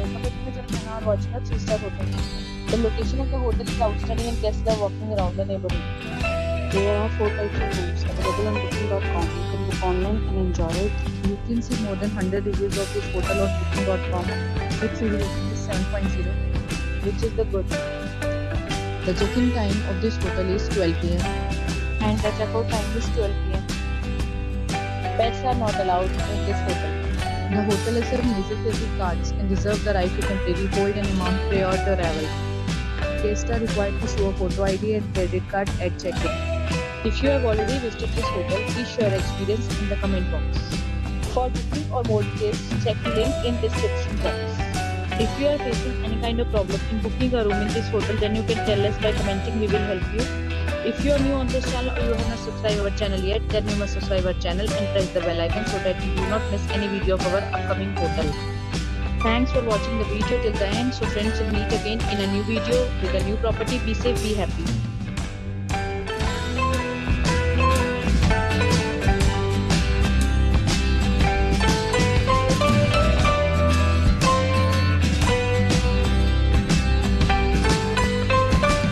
Welcome to the channel and watching a 3-star hotel. The location of the hotel is outstanding and guests love walking around the neighborhood. There are 4 types of rooms available on booking.com. You can book online and enjoy it. You can see more than 100 reviews of this hotel on booking.com. Its review rating is 7.0, which is the good. The check-in time of this hotel is 12 p.m. and the checkout time is 12 p.m. Pets are not allowed in this hotel. The hotel accepts major credit cards and reserves the right to temporarily hold an amount prior to arrival. Guests are required to show a photo ID and credit card at check-in. If you have already visited this hotel, please share your experience in the comment box. For booking or more details, check the link in description box. If you are facing any kind of problem in booking a room in this hotel, then you can tell us by commenting. We will help you. If you are new on this channel or you have not subscribed our channel yet, then you must subscribe our channel and press the bell icon so that you do not miss any video of our upcoming hotel. Thanks for watching the video till the end. So friends, will meet again in a new video with a new property. Be safe, be happy.